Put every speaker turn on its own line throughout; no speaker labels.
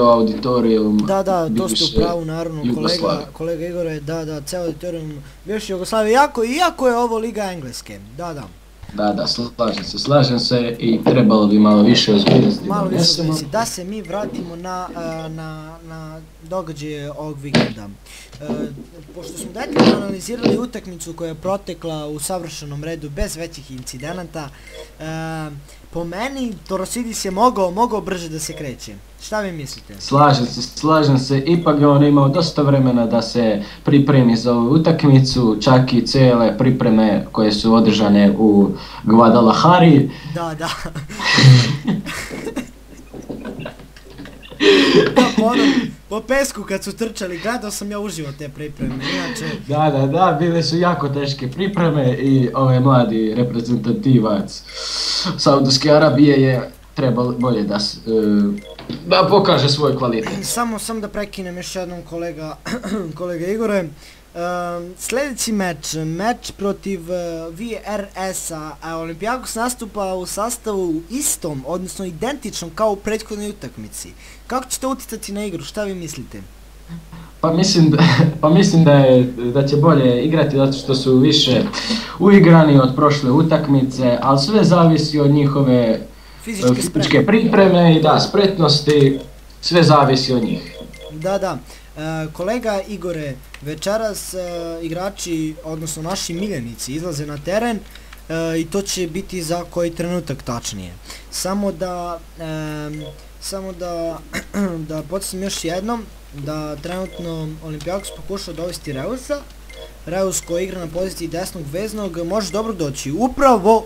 auditorijum
Da, to ste u
bivše
pravu, naravno,
Jugoslavije.
kolega Igore, da, ceo auditorijum bivše Jugoslavije, iako je ovo Liga Engleske, da.
Da, slažem se i trebalo bi malo više ozbiljnosti.
Da se mi vratimo na događaje ovog vikenda. Pošto smo detaljno analizirali utakmicu koja je protekla u savršenom redu bez većih incidenata, po meni Torosidis je mogao brže da se kreće. Šta vi mislite?
Slažem se, ipak je on imao dosta vremena da se pripremi za ovu utakmicu, čak i cijele pripreme koje su održane u Guadalajari.
Da. Po pesku kad su trčali, gledao sam ja uživo te pripreme, inače...
Da, bile su jako teške pripreme i ovaj mladi reprezentativac Saudijske Arabije je trebalo bolje da pokaže svoj kvalitet.
Samo da prekinem još jednom kolega Igore. Sljedeći meč protiv VRS-a, Olympiakos nastupa u sastavu istom, odnosno identičnom kao u prethodnoj utakmici. Kako će to utjecati na igru, šta vi mislite?
Pa mislim da će bolje igrati zato što su više uigrani od prošle utakmice, ali sve zavisi od njihove fizičke pripreme i spretnosti, sve zavisi od njih.
Da. Kolega Igore, večeras igrači, odnosno naši miljenici, izlaze na teren i to će biti za koji trenutak tačnije. Samo da podsjetim još jednom da trenutno Olympiakos pokušao dovesti Reusa. Reus koji igra na poziciji desnog veznog može dobro doći upravo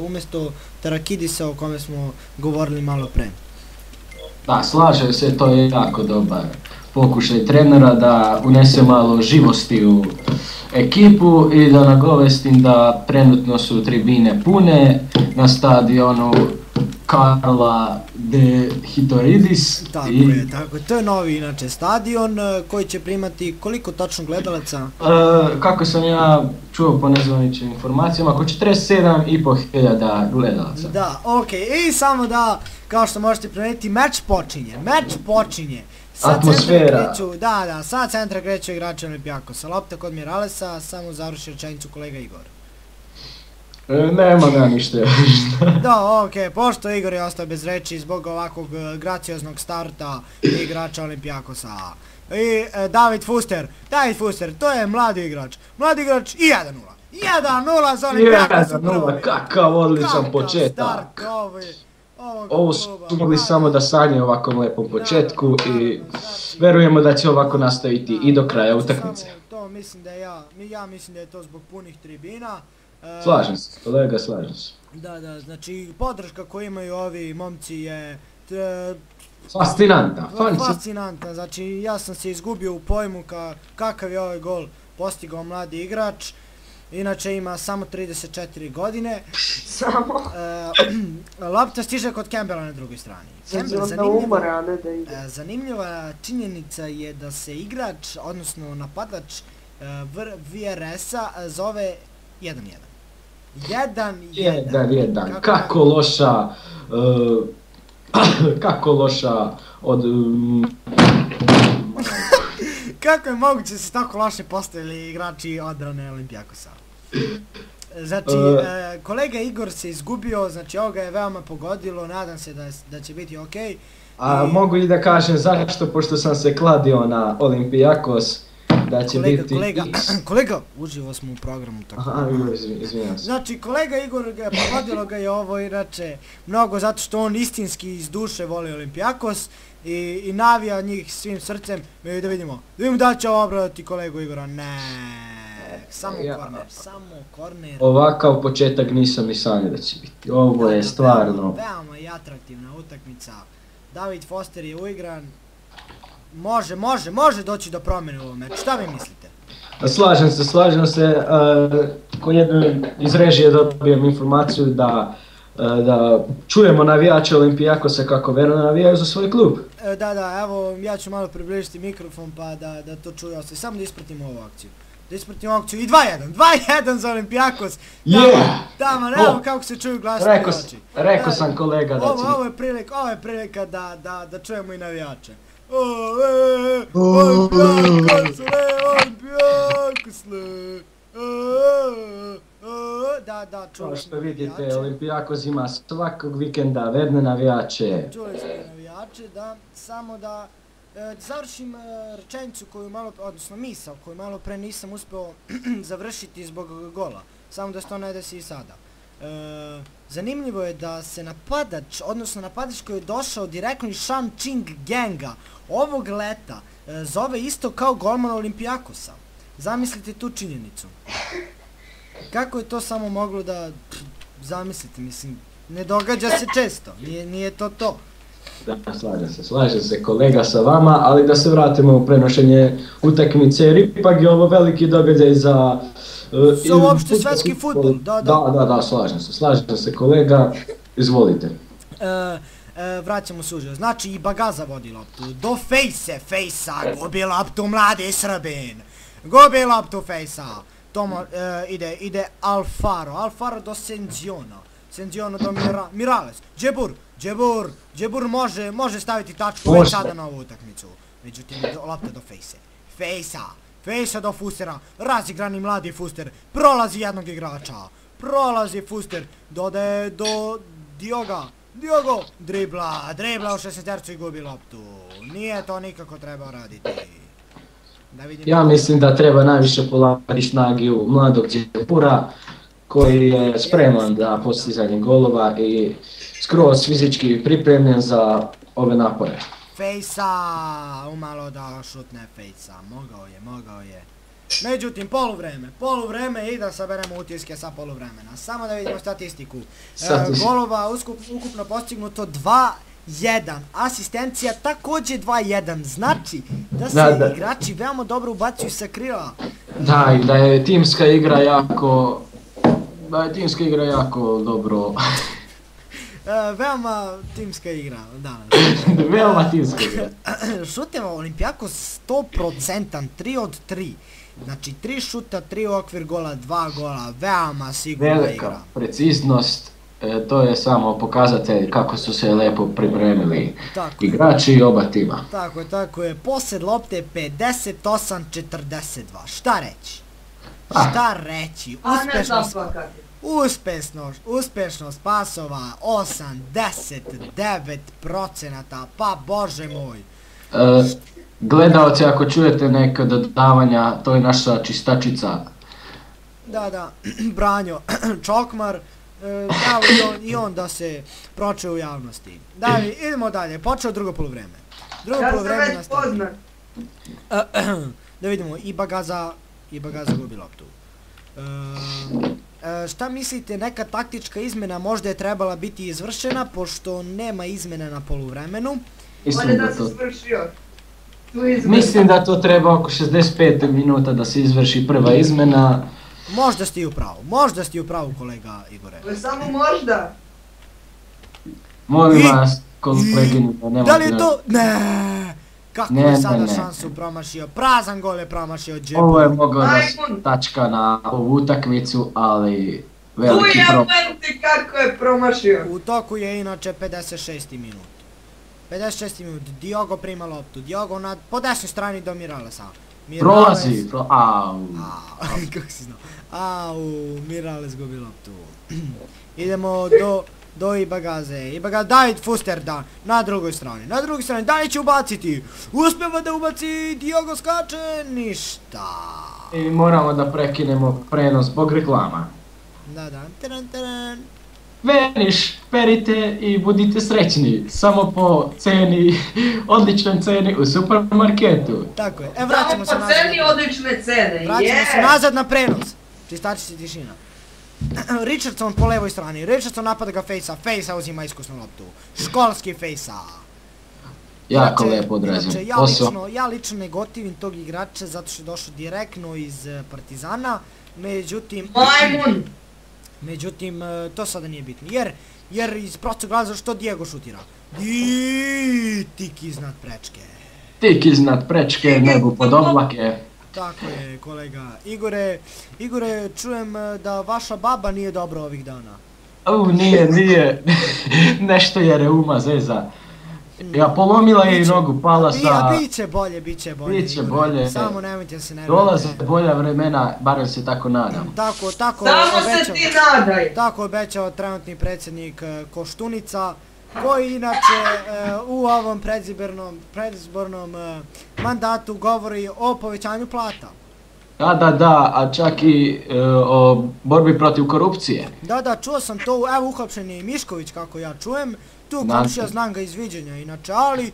umjesto Tarakidisa o kome smo govorili malo pre.
Da, slažem se, to je jako dobar pokušaj trenera da unese malo živosti u ekipu i da nagovestim da trenutno su tribine pune na stadionu Karla de Hitoridis.
Tako, to je novi inače stadion koji će primati koliko tačno gledalaca?
Kako sam ja čuo po nezvaničnim informacijama, oko 47.500 gledalaca.
Da, okej, i samo da, kao što možete primetiti, meč počinje.
Atmosfera.
Sa centra kreću igrači Olympiakosa, lopta kod Miralesa, samo završi rečenicu kolega Igor.
Nema ništa.
Da, okej, pošto Igor je ostao bez reči zbog ovakvog gracioznog starta igrača Olympiakosa. I David Fuster, to je mladi igrač i 1-0. 1-0 za Olympiakos.
1-0, kakav odličan početak. Ovo su mogli samo da sanje ovakvom lepom početku i verujemo da će ovako nastaviti i do kraja utakmice.
To mislim da mislim da je to zbog punih tribina.
Slažem se, kolega, slažem se.
Da, znači podrška koju imaju ovi momci je... Fascinantna, znači ja sam se izgubio u pojmu kakav je ovaj gol postigao mladi igrač. Inače ima samo 34 godine.
Samo?
Lopta stiže kod Campbella na drugoj strani. Zanimljiva činjenica je da se igrač, odnosno napadač VRS-a zove 1-1.
1-1. Kako loša od...
Kako je moguće da se tako loše postavili igrači odbrane Olympiakosa? Znači, kolega Igor se izgubio, znači ovo ga je veoma pogodilo, nadam se da će biti okej.
A mogu i da kažem zašto, pošto sam se kladio na Olympiakos, da će biti X.
Kolega, uživo smo u programu tako.
Aha, izvinjam se.
Znači, kolega Igor, pogodilo ga je ovo inače mnogo zato što on istinski iz duše voli Olympiakos i navija njih svim srcem. Da vidimo da će ovo obradati kolegu Igora. Ne, samo korner.
Ovakav početak nisam ni sanjao da će biti. Ovo je stvarno...
Veoma i atraktivna utakmica. David Foster je uigran. Može doći do promjene u ovom meču. Šta vi mislite?
Slažem se. Ko jednu iz režije dobijem informaciju da čujemo navijače Olympiakosa kako verno navijaju za svoj klub.
Da, evo ja ću malo približiti mikrofon pa da to čuju ostali. Samo da ispratimo ovu akciju. da ispratim aukciju i 2-1, 2-1 za Olimpijakos. Tamo, evo kako se čuju glasni navijači.
Rekao sam kolega da će...
Ovo je prilika da čujemo i navijače. Olimpijakos, da, čuli
Kao što
smo
vidite,
navijače.
Olimpijakos ima svakog vikenda verne navijače.
Čuli smo navijače, da, samo da završim rečenicu koju malo, odnosno misao koju malo pre nisam uspeo završiti zbog gola. Samo da se to ne desi i sada. Zanimljivo je da se napadač, odnosno napadač koji je došao direktno iz Shanqing Ganga ovog leta zove isto kao golman Olimpijakosa. Zamislite tu činjenicu. Kako je to samo moglo da... Zamislite, mislim, ne događa se često, nije to to.
Da, slažem se kolega sa vama, ali da se vratimo u prenošenje utakmice, jer ipak je ovo veliki događaj za...
Za uopšte svetski fudbal, da.
Da, slažem se kolega, izvolite.
Vraćamo se uživo, znači i Bagaza vodi loptu, do Fejsa, gubi loptu mladi Srbin, gubi loptu Fejsa, Tomo, ide Alfaro do Senziono do Mirales, Džebur može staviti tačku već sada na ovu utakmicu, međutim lopta do Fejsa do Fustera, razigrani mladi Fuster, prolazi jednog igrača, Fuster, dodaje do Diogo, dribla u 16 i gubi loptu, nije to nikako trebao raditi.
Ja mislim da treba najviše polagati snagiju mladog Džebura, koji je spreman za postizanje golova i skroz fizički pripremljen za ove napore.
Fejsa, umalo da šutne Fejsa, mogao je. Međutim, poluvreme i da saberemo utiske sa poluvremena. Samo da vidimo statistiku. Golova ukupno postignuto 2-1, asistencija također 2-1, znači da se igrači veoma dobro ubacuju sa krila.
Da, i da je timska igra jako dobro.
Veoma timska igra danas.
Veoma timska igra.
Šuteva Olimpijakos 100%, 3 od 3. Znači 3 šuta, 3 u okvir gola, 2 gola, veoma sigurna igra.
Velika preciznost, to je samo pokazatelj kako su se lepo pripremili igrači i oba tima.
Tako je, posjed lopte 58-42, šta reći? Uspešnost pasova 89%, pa bože moj.
Gledalci, ako čujete neka dodavanja, to je naša čistačica.
Da, Branjo, Čokmar, i on da se proče u javnosti. Idemo dalje, počeo drugo poluvreme.
Ja sam već poznat.
Da vidimo, i Bagaza gubi loptu. Šta mislite, neka taktička izmena možda je trebala biti izvršena, pošto nema izmene na poluvremenu?
Mislim da to treba oko 65 minuta da se izvrši prva izmena.
Možda ste i u pravu kolega Igore.
Samo možda.
Molim vas, kolegini,
da li je to? Ne! Kako je sada šansu promašio, prazan gol je promašio Džebur.
Ovo je mogao da se tačka na ovu utakmicu, ali veliki problem.
Tu je ti kako je promašio.
U toku je inače 56. minut. 56. minut, Diogo prima loptu, Diogo po desnoj strani do Miralesa.
Prolazi,
kako si znao, Mirales gubi loptu. Idemo do Ibagaze, David Fuster na drugoj strani, da li će ubaciti, uspjeva da ubaci, Diogo skače, ništa.
I moramo da prekinemo prenos zbog reklama.
Da,
Veniš, perite i budite srećni, samo po ceni, odličnoj ceni u supermarketu.
Tako je, vraćamo se nazad.
Samo po ceni odlične cene,
Vraćamo se nazad na prenos. Čistači se tišina. Richardson po levoj strani, Richardson napada ga Fejsa uzima iskusnu loptu. Školski Fejsa.
Jako lepo odrađen posao.
Ja lično ne gotivim tog igrača zato što je došao direktno iz Partizana, međutim, to sada nije bitno, jer iz prostog razloga što Diego šutira. Tik iznad prečke.
Tik iznad prečke, nebu pod oblake.
Tako je, kolega Igore. Igore, čujem da vaša baba nije dobra ovih dana.
Nije. Nešto je reuma, zeza. Ja polomila je i nogu, pala sa...
Biće bolje.
Biće
Igore.
bolje.
Samo nemojte se nervirati.
Dolaze bolja vremena, barem se tako nadam.
Tako
Samo se ti nadaj.
Tako obećao trenutni predsjednik Koštunica, koji inače u ovom predizbornom mandatu govori o povećanju plata.
Da, a čak i o borbi protiv korupcije.
Da, čuo sam to, evo uhapšen je i Mišković kako ja čujem, tu komšija znam ga iz viđenja inače, ali...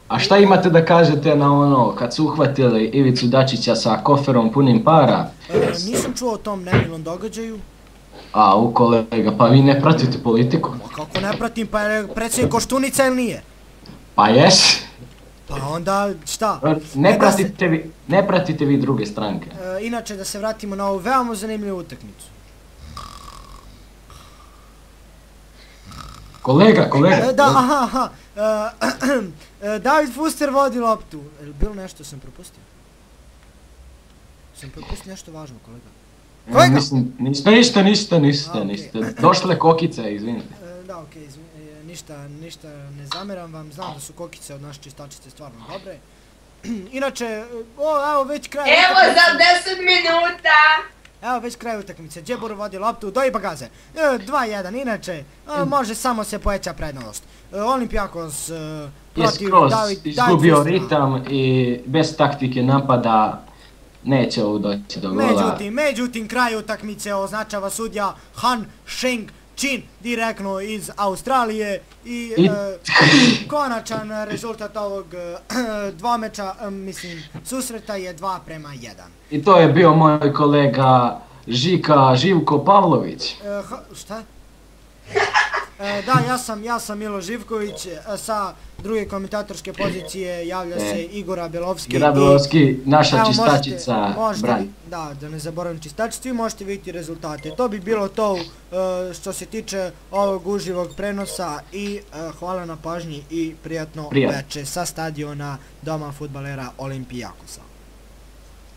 A šta imate da kažete na ono, kad su uhvatili Ivicu Dačića sa koferom punim para?
Nisam čuo o tom nemilom događaju.
Kolega, pa vi ne pratite politiku?
Kako ne pratim, pa je predsjednik Koštunica ili nije?
Pa jes.
Pa onda šta?
Ne pratite vi druge stranke.
Inače da se vratimo na ovu veoma zanimljivu utakmicu.
Kolega.
David Fuster vodi loptu. Je bilo nešto sam propustio? Sam propustio nešto važno, kolega. Kolega!
Niste. Došle kokice, izvinite.
Da, okej, ništa ne zameram vam, znam da su kokice od naše čistačice stvarno dobre. Inače, evo već kraj utakmice.
Evo za 10 minuta.
Evo već kraj utakmice, Džebur vodi loptu, doji Bagaze. 2-1, inače, može samo se poveća prednost. Olimpijakos protiv David
izgubio ritam i bez taktike napada neće doći do gola.
Međutim, kraj utakmice označava sudija Han Sheng Chin direktno iz Australije i konačan rezultat ovog susreta je 2:1.
I to je bio moj kolega Živko Pavlović.
Šta? Da, ja sam Milo Živković, sa druge komentatorske pozicije javlja se Igor
Abelovski, naša čistačica Bran.
Da ne zaboravim čistačicu i možete vidjeti rezultate. To bi bilo to što se tiče ovog uživog prenosa i hvala na pažnji i prijatno veče sa stadiona Doma fudbalera Olimpijakosa.